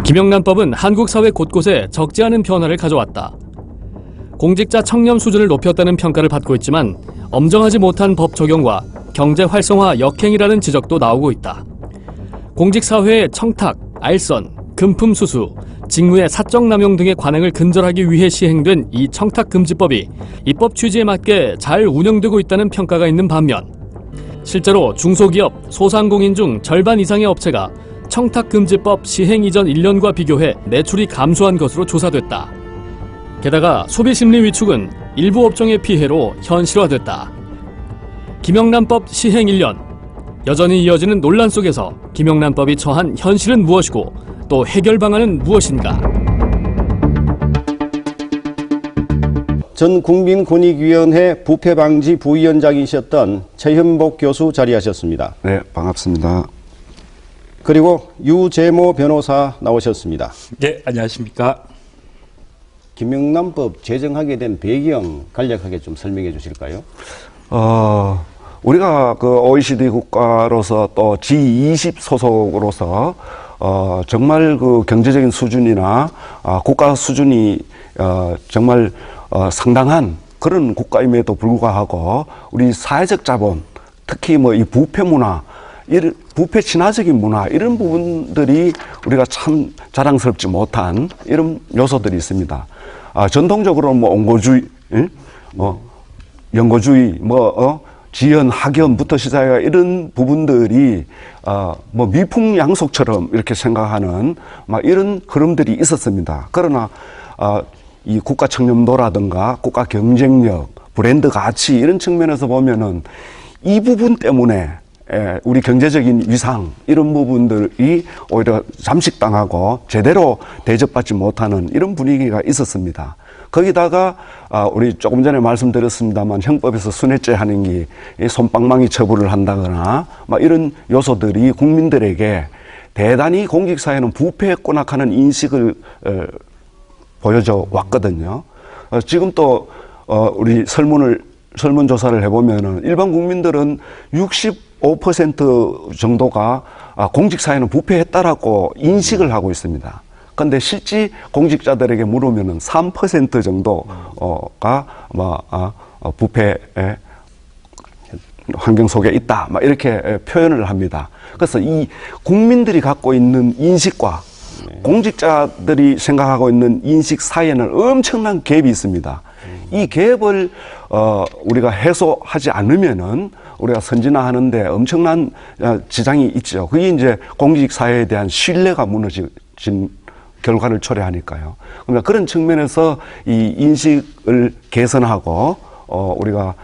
김영란법은 한국 사회 곳곳에 적지 않은 변화를 가져왔다. 공직자 청렴 수준을 높였다는 평가를 받고 있지만 엄정하지 못한 법 적용과 경제 활성화 역행이라는 지적도 나오고 있다. 공직사회의 청탁, 알선, 금품 수수, 직무의 사적 남용 등의 관행을 근절하기 위해 시행된 이 청탁금지법이 입법 취지에 맞게 잘 운영되고 있다는 평가가 있는 반면 실제로 중소기업, 소상공인 중 절반 이상의 업체가 청탁금지법 시행 이전 1년과 비교해 매출이 감소한 것으로 조사됐다. 게다가 소비심리 위축은 일부 업종의 피해로 현실화됐다. 김영란법 시행 1년, 여전히 이어지는 논란 속에서 김영란법이 처한 현실은 무엇이고 또 해결 방안은 무엇인가? 전 국민권익위원회 부패방지 부위원장이셨던 최현복 교수 자리하셨습니다. 네, 반갑습니다. 그리고 유재모 변호사 나오셨습니다. 네, 안녕하십니까. 김영란법 제정하게 된 배경 간략하게 좀 설명해 주실까요? 우리가 그 OECD 국가로서 또 G20 소속으로서 정말 그 경제적인 수준이나 국가 수준이 정말 상당한 그런 국가임에도 불구하고 우리 사회적 자본, 특히 뭐 이 부패 문화, 부패 친화적인 문화 이런 부분들이 우리가 참 자랑스럽지 못한 이런 요소들이 있습니다. 전통적으로 뭐 온고주의, 연고주의, 지연, 학연부터 시작해 이런 부분들이 뭐 미풍양속처럼 이렇게 생각하는 막 이런 흐름들이 있었습니다. 그러나 이 국가 청렴도라든가 국가 경쟁력, 브랜드 가치 이런 측면에서 보면은 이 부분 때문에 우리 경제적인 위상 이런 부분들이 오히려 잠식당하고 제대로 대접받지 못하는 이런 분위기가 있었습니다. 거기다가 우리 조금 전에 말씀드렸습니다만 형법에서 순회죄 하는 게 솜방망이 처벌을 한다거나 막 이런 요소들이 국민들에게 대단히 공직사회는 부패했구나 하는 인식을 보여줘 왔거든요. 지금 또 우리 설문조사를 해보면은 일반 국민들은 65% 정도가 공직사회는 부패했다라고 인식을 하고 있습니다. 그런데 실제 공직자들에게 물으면은 3% 정도가 부패의 환경 속에 있다, 막 이렇게 표현을 합니다. 그래서 이 국민들이 갖고 있는 인식과 공직자들이 생각하고 있는 인식 사이에는 엄청난 갭이 있습니다. 이 갭을 우리가 해소하지 않으면은 우리가 선진화하는데 엄청난 지장이 있죠. 그게 이제 공직사회에 대한 신뢰가 무너진 결과를 초래하니까요. 그러니까 그런 측면에서 이 인식을 개선하고 우리가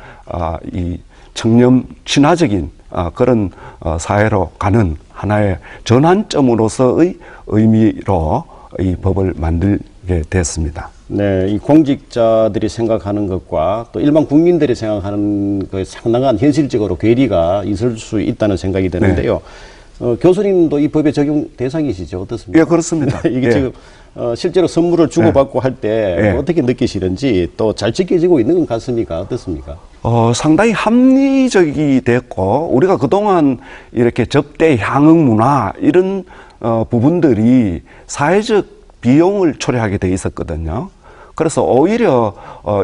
이 청렴 친화적인 그런 사회로 가는 하나의 전환점으로서의 의미로 이 법을 만들게 됐습니다. 네, 이 공직자들이 생각하는 것과 또 일반 국민들이 생각하는 그 상당한 현실적으로 괴리가 있을 수 있다는 생각이 드는데요. 교수님도 이 법의 적용 대상이시죠? 어떻습니까? 예, 그렇습니다. 이게 예. 지금 실제로 선물을 주고받고 할 때 어떻게 느끼시는지 또 잘 지켜지고 있는 것 같습니까? 어떻습니까? 상당히 합리적이 됐고 우리가 그동안 이렇게 접대 향응 문화 이런 부분들이 사회적 비용을 초래하게 돼 있었거든요. 그래서 오히려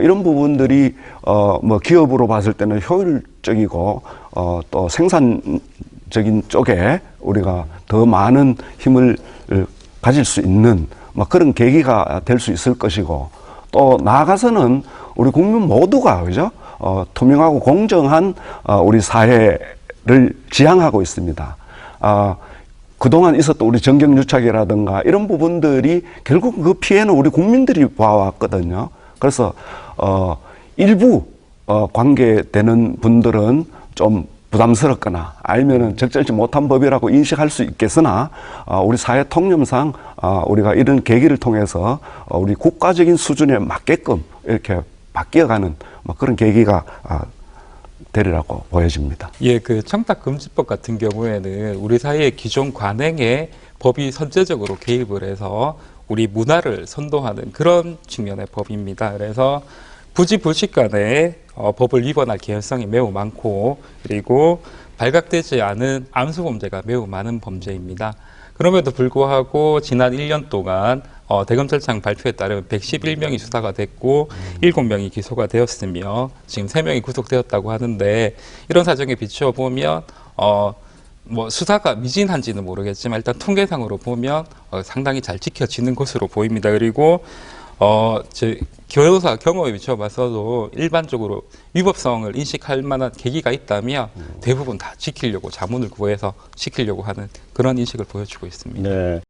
이런 부분들이 뭐 기업으로 봤을 때는 효율적이고 또 생산적인 쪽에 우리가 더 많은 힘을 가질 수 있는 뭐 그런 계기가 될 수 있을 것이고 또 나아가서는 우리 국민 모두가 그죠? 투명하고 공정한 우리 사회를 지향하고 있습니다. 그동안 있었던 우리 정경유착이라든가 이런 부분들이 결국 그 피해는 우리 국민들이 봐왔거든요. 그래서 일부 관계되는 분들은 좀 부담스럽거나 아니면은 적절치 못한 법이라고 인식할 수 있겠으나 우리 사회 통념상 우리가 이런 계기를 통해서 우리 국가적인 수준에 맞게끔 이렇게 바뀌어가는 그런 계기가 되리라고 보여집니다. 예, 그 청탁금지법 같은 경우에는 우리 사회의 기존 관행에 법이 선제적으로 개입을 해서 우리 문화를 선도하는 그런 측면의 법입니다. 그래서 부지불식간에 법을 위반할 개연성이 매우 많고 그리고 발각되지 않은 암수범죄가 매우 많은 범죄입니다. 그럼에도 불구하고 지난 1년 동안 대검찰청 발표에 따르면 111명이 수사가 됐고 7명이 기소가 되었으며 지금 3명이 구속되었다고 하는데 이런 사정에 비추어 보면 뭐 수사가 미진한지는 모르겠지만 일단 통계상으로 보면 상당히 잘 지켜지는 것으로 보입니다. 그리고 제 교도소 경험에 비춰봐서도 일반적으로 위법성을 인식할 만한 계기가 있다면 대부분 다 지키려고 자문을 구해서 지키려고 하는 그런 인식을 보여주고 있습니다. 네.